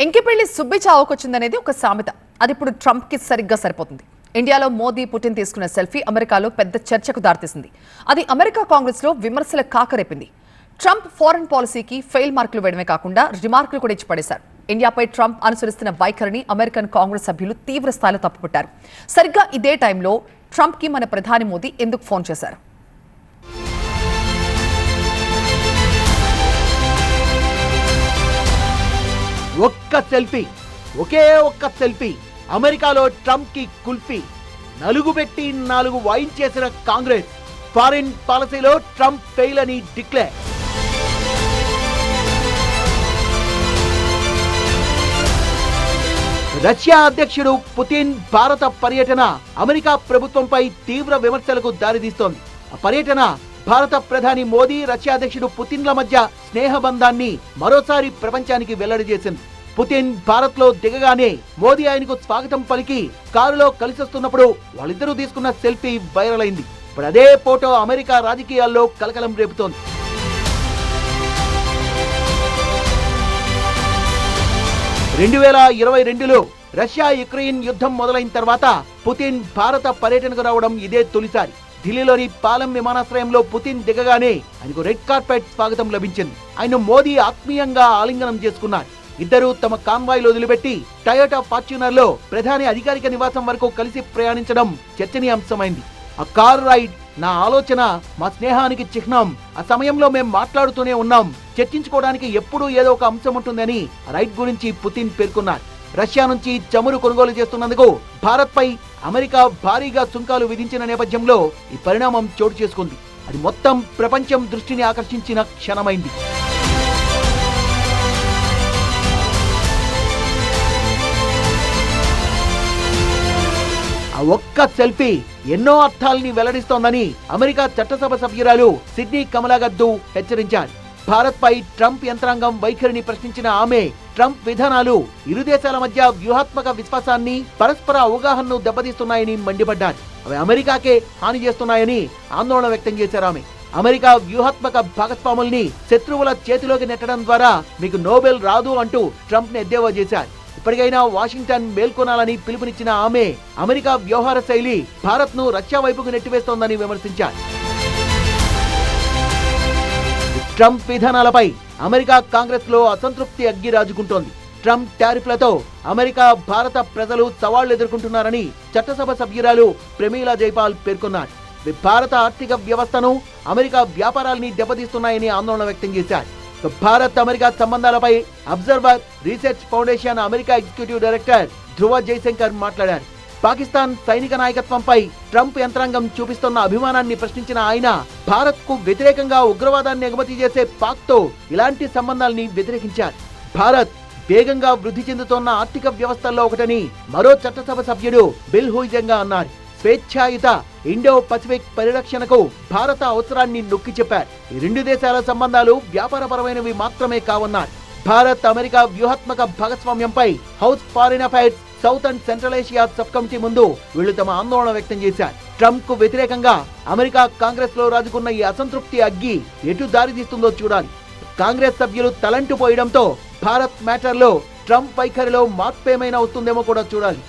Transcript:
ఎంకిపెళ్లి సుబ్బి చావుకొచ్చిందనేది ఒక సామెత. అది ఇప్పుడు ట్రంప్ కి సరిగ్గా సరిపోతుంది. ఇండియాలో మోదీ పుటిన్ తీసుకున్న సెల్ఫీ అమెరికాలో పెద్ద చర్చకు దారితీసింది. అది అమెరికా కాంగ్రెస్ లో విమర్శల కాకరేపింది. ట్రంప్ ఫారెన్ పాలసీకి ఫెయిల్ మార్కులు వేయడమే కాకుండా రిమార్కులు కూడా ఇచ్చి పడేశారు. ఇండియాపై ట్రంప్ అనుసరిస్తున్న వైఖరిని అమెరికన్ కాంగ్రెస్ సభ్యులు తీవ్ర స్థాయిలో తప్పుపట్టారు. సరిగ్గా ఇదే టైంలో ట్రంప్ కి మన ప్రధాని మోదీ ఎందుకు ఫోన్ చేశారు? ఒకే ఒక్క సెల్ఫీ అమెరికాలో ట్రంప్ కి కుల్ఫీ. నలుగు పెట్టి 4 వాయించేసిన కాంగ్రెస్ ఫారిన్ పాలసీలో ట్రంప్ ఫెయిల్ అని డిక్లేర్. రష్యా అధ్యక్షుడు పుతిన్ భారత పర్యటన అమెరికా ప్రభుత్వంపై తీవ్ర విమర్శలకు దారితీస్తోంది. ఆ పర్యటన భారత ప్రధాని మోదీ రష్యా అధ్యక్షుడు పుతిన్ల మధ్య స్నేహబంధాన్ని మరోసారి ప్రపంచానికి వెల్లడి చేసింది. పుతిన్ భారత్ లో దిగగానే మోదీ ఆయనకు స్వాగతం పలికి కారులో కలిసొస్తున్నప్పుడు వాళ్ళిద్దరూ తీసుకున్న సెల్ఫీ వైరల్ అయింది. ఇప్పుడు అదే ఫోటో అమెరికా రాజకీయాల్లో కలకలం రేపుతోంది. (2022) రష్యా యుక్రెయిన్ యుద్ధం మొదలైన తర్వాత పుతిన్ భారత పర్యటనకు రావడం ఇదే తొలిసారి. ఢిల్లీలోని పాలెం విమానాశ్రయంలో పుతిన్ దిగగానే ఆయనకు రెడ్ కార్పెట్ స్వాగతం లభించింది. ఆయన మోదీ ఆత్మీయంగా ఆలింగనం చేసుకున్నారు. ఇద్దరు తమ కాన్వాయ్లో వదిలిపెట్టి టయోటా ఫార్చ్యూనర్ లో ప్రధాని అధికారిక నివాసం వరకు కలిసి ప్రయాణించడం చర్చనీయాంశమైంది. ఆ కార్ రైడ్ నా ఆలోచన, మా స్నేహానికి చిహ్నం. ఆ సమయంలో మేం మాట్లాడుతూనే ఉన్నాం. చర్చించుకోవడానికి ఎప్పుడూ ఏదో ఒక అంశం ఉంటుందని రైడ్ గురించి పుతిన్ పేర్కొన్నారు. రష్యా నుంచి చమురు కొనుగోలు చేస్తున్నందుకు భారత్ పై అమెరికా భారీగా సుంకాలు విధించిన నేపథ్యంలో ఈ పరిణామం చోటు చేసుకుంది. అది మొత్తం ప్రపంచం దృష్టిని ఆకర్షించిన క్షణమైంది. ఆ ఒక్క సెల్ఫీ ఎన్నో అర్థాలని వెల్లడిస్తోందని అమెరికా చట్టసభ సభ్యురాలు సిడ్నీ కమలాగద్దు హెచ్చరించారు. భారత్ పై ట్రంప్ యంత్రాంగం వైఖరిని ప్రశ్నించిన ఆమె ట్రంప్ విధానాలు ఇరు దేశాల మధ్య వ్యూహాత్మక విశ్వాసాన్ని, పరస్పర అవగాహనను దెబ్బతీస్తున్నాయని మండిపడ్డారు. అవి అమెరికాకే హాని చేస్తున్నాయని ఆందోళన వ్యక్తం చేశారు ఆమె. అమెరికా వ్యూహాత్మక భాగస్వాముల్ని శత్రువుల చేతిలోకి నెట్టడం ద్వారా మీకు నోబెల్ రాదు అంటూ ట్రంప్ ని ఎద్దేవా చేశారు. ఇప్పటికైనా వాషింగ్టన్ మేల్కొనాలని పిలుపునిచ్చిన ఆమె అమెరికా వ్యవహార శైలి భారత్ ను రష్యా వైపుకు నెట్టివేస్తోందని విమర్శించారు. ట్రంప్ విధానాలపై అమెరికా కాంగ్రెస్ లో అసంతృప్తి అగ్గి రాజుకుంటోంది. ట్రంప్ టారిఫ్లతో అమెరికా, భారత ప్రజలు సవాళ్లు ఎదుర్కొంటున్నారని చట్టసభ సభ్యురాలు ప్రమీలా జైపాల్ పేర్కొన్నారు. భారత ఆర్థిక వ్యవస్థను, అమెరికా వ్యాపారాల్ని దెబ్బతీస్తున్నాయని ఆందోళన వ్యక్తం చేశారు. భారత్ అమెరికా సంబంధాలపై observer research foundation America executive director Dhruva Jaishankar మాట్లాడారు. పాకిస్తాన్ సైనిక నాయకత్వంపై ట్రంప్ యంత్రాంగం చూపిస్తున్న అభిమానాన్ని ప్రశ్నించిన ఆయన భారత్ కు వ్యతిరేకంగా ఉగ్రవాదాన్ని ఎగుమతి చేసే పాక్ తో ఇలాంటి సంబంధాల్ని వ్యతిరేకించారు. భారత్ వేగంగా వృద్ధి చెందుతోన్న ఆర్థిక వ్యవస్థల్లో ఒకటని మరో చట్టసభ సభ్యుడు బిల్ హుయిజంగా అన్నారు. స్వేచ్ఛాయుత ఇండో పసిఫిక్ పరిరక్షణకు భారత అవసరాన్ని నొక్కి చెప్పారు. ఈ రెండు దేశాల సంబంధాలు వ్యాపారపరమైనవి మాత్రమే కావన్నారు. భారత్ అమెరికా వ్యూహాత్మక భాగస్వామ్యంపై house foreign affairs south and central Asia subcommittee ముందు వీళ్లు తమ ఆందోళన వ్యక్తం చేశారు. ట్రంప్ కు వ్యతిరేకంగా అమెరికా కాంగ్రెస్ లో రాజుకున్న ఈ అసంతృప్తి అగ్గి ఎటు దారితీస్తుందో చూడాలి. కాంగ్రెస్ సభ్యులు తలంటు పోయడంతో భారత్ మ్యాటర్ లో ట్రంప్ వైఖరిలో మార్పు ఏమైనా వస్తుందేమో కూడా చూడాలి.